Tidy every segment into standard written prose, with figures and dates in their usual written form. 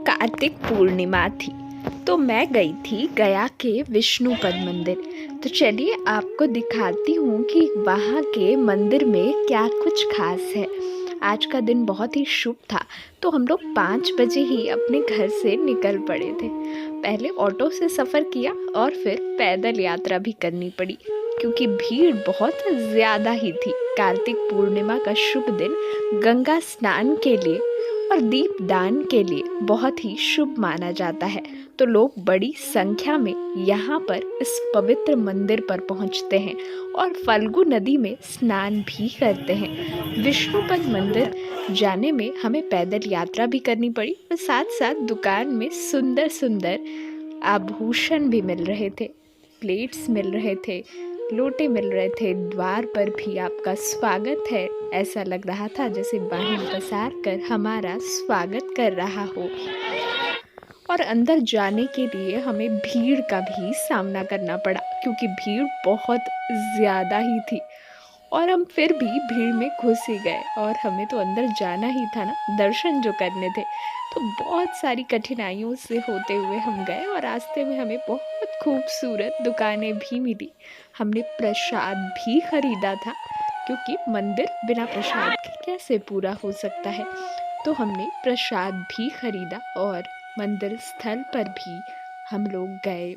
कार्तिक पूर्णिमा थी तो मैं गई थी गया के विष्णुपद मंदिर। तो चलिए आपको दिखाती हूँ कि वहाँ के मंदिर में क्या कुछ खास है। आज का दिन बहुत ही शुभ था तो हम लोग 5 बजे ही अपने घर से निकल पड़े थे। पहले ऑटो से सफ़र किया और फिर पैदल यात्रा भी करनी पड़ी क्योंकि भीड़ बहुत ज़्यादा ही थी। कार्तिक पूर्णिमा का शुभ दिन गंगा स्नान के लिए और दीपदान के लिए बहुत ही शुभ माना जाता है। तो लोग बड़ी संख्या में यहाँ पर इस पवित्र मंदिर पर पहुँचते हैं और फल्गु नदी में स्नान भी करते हैं। विष्णुपद मंदिर जाने में हमें पैदल यात्रा भी करनी पड़ी और साथ साथ दुकान में सुंदर सुंदर आभूषण भी मिल रहे थे, प्लेट्स मिल रहे थे, लोटे मिल रहे थे। द्वार पर भी आपका स्वागत है, ऐसा लग रहा था जैसे बाहें पसार कर हमारा स्वागत कर रहा हो। और अंदर जाने के लिए हमें भीड़ का भी सामना करना पड़ा क्योंकि भीड़ बहुत ज़्यादा ही थी और हम फिर भी भीड़ में घुस ही गए और हमें तो अंदर जाना ही था ना, दर्शन जो करने थे। तो बहुत सारी कठिनाइयों से होते हुए हम गए और रास्ते में हमें बहुत खूबसूरत दुकानें भी मिली। हमने प्रसाद भी खरीदा था क्योंकि मंदिर बिना प्रसाद के कैसे पूरा हो सकता है। तो हमने प्रसाद भी खरीदा और मंदिर स्थल पर भी हम लोग गए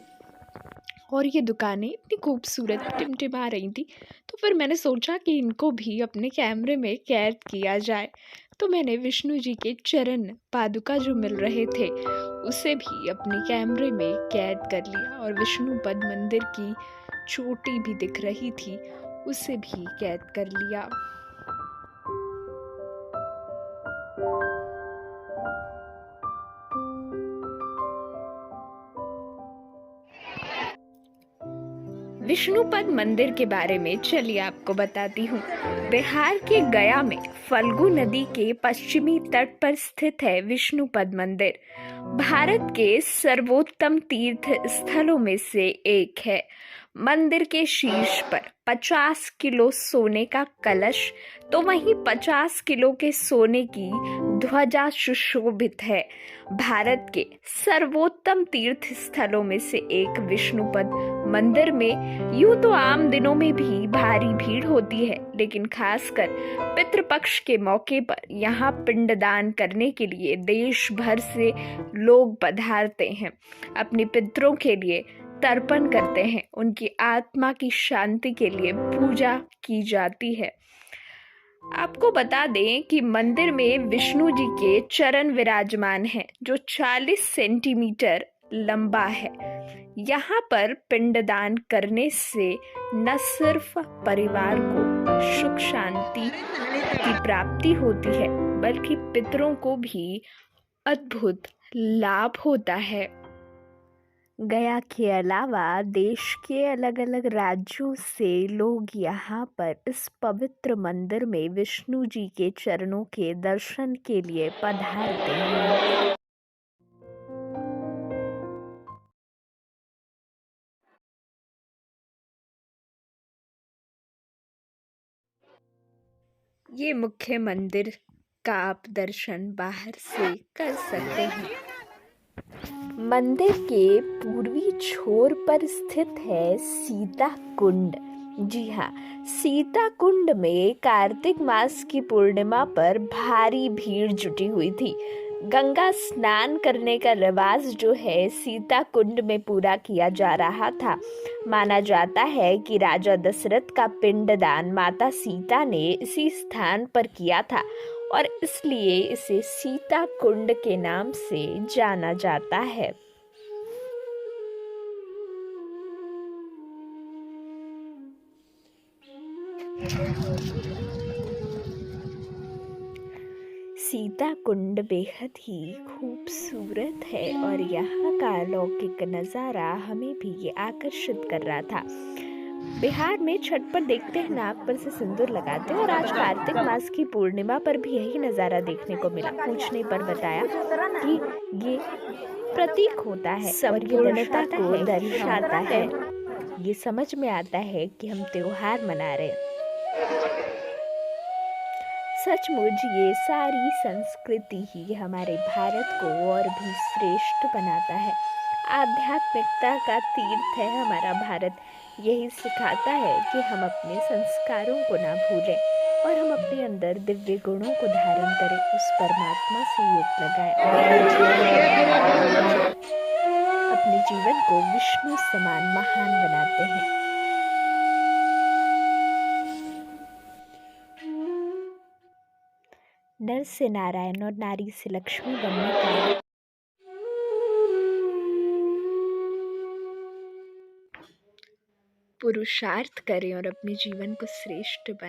और ये दुकानें इतनी खूबसूरत टिमटिमा रही थी। तो फिर मैंने सोचा कि इनको भी अपने कैमरे में कैद किया जाए। तो मैंने विष्णु जी के चरण पादुका जो मिल रहे थे उसे भी अपने कैमरे में कैद कर लिया और विष्णुपद मंदिर की चोटी भी दिख रही थी उसे भी कैद कर लिया। विष्णुपद मंदिर के बारे में चलिए आपको बताती हूँ। बिहार के गया में फल्गु नदी के पश्चिमी तट पर स्थित है विष्णुपद मंदिर। भारत के सर्वोत्तम तीर्थ स्थलों में से एक है। मंदिर के शीर्ष पर 50 किलो सोने का कलश तो वहीं 50 किलो के सोने की ध्वजा सुशोभित है। भारत के सर्वोत्तम तीर्थ स्थलों में से एक विष्णुपद मंदिर में यूं तो आम दिनों में भी भारी भीड़ होती है, लेकिन खासकर पितृपक्ष के मौके पर यहाँ पिंडदान करने के लिए देश भर से लोग पधारते हैं। अपने पितरों के लिए तर्पण करते हैं, उनकी आत्मा की शांति के लिए पूजा की जाती है। आपको बता दें कि मंदिर में विष्णु जी के चरण विराजमान हैं जो 40 सेंटीमीटर लंबा है। यहाँ पर पिंडदान करने से न सिर्फ परिवार को सुख शांति की प्राप्ति होती है बल्कि पितरों को भी अद्भुत लाभ होता है। गया के अलावा देश के अलग अलग राज्यों से लोग यहाँ पर इस पवित्र मंदिर में विष्णु जी के चरणों के दर्शन के लिए पधारते हैं। ये मुख्य मंदिर का आप दर्शन बाहर से कर सकते हैं। मंदिर के पूर्वी छोर पर स्थित है सीता कुंड। जी हाँ, सीता कुंड में कार्तिक मास की पूर्णिमा पर भारी भीड़ जुटी हुई थी। गंगा स्नान करने का रिवाज जो है सीता कुंड में पूरा किया जा रहा था। माना जाता है कि राजा दशरथ का पिंडदान माता सीता ने इसी स्थान पर किया था और इसलिए इसे सीता कुंड के नाम से जाना जाता है। सीता कुंड बेहद ही खूबसूरत है और यहाँ का अलौकिक नज़ारा हमें भी ये आकर्षित कर रहा था। बिहार में छठ पर देखते हैं नाक पर से सिंदूर लगाते हैं और आज कार्तिक मास की पूर्णिमा पर भी यही नज़ारा देखने को मिला। पूछने पर बताया कि ये प्रतीक होता है, संपूर्णता को दर्शाता है। ये समझ में आता है कि हम त्योहार मना रहे हैं। सचमुच ये सारी संस्कृति ही हमारे भारत को और भी श्रेष्ठ बनाता है। आध्यात्मिकता का तीर्थ है हमारा भारत। यही सिखाता है कि हम अपने संस्कारों को ना भूलें और हम अपने अंदर दिव्य गुणों को धारण करें, उस परमात्मा से योग लगाएं और अपने जीवन को विष्णु समान महान बनाते हैं। नर से नारायण और नारी से लक्ष्मी बनने का पुरुषार्थ करें और अपने जीवन को श्रेष्ठ बनाएं।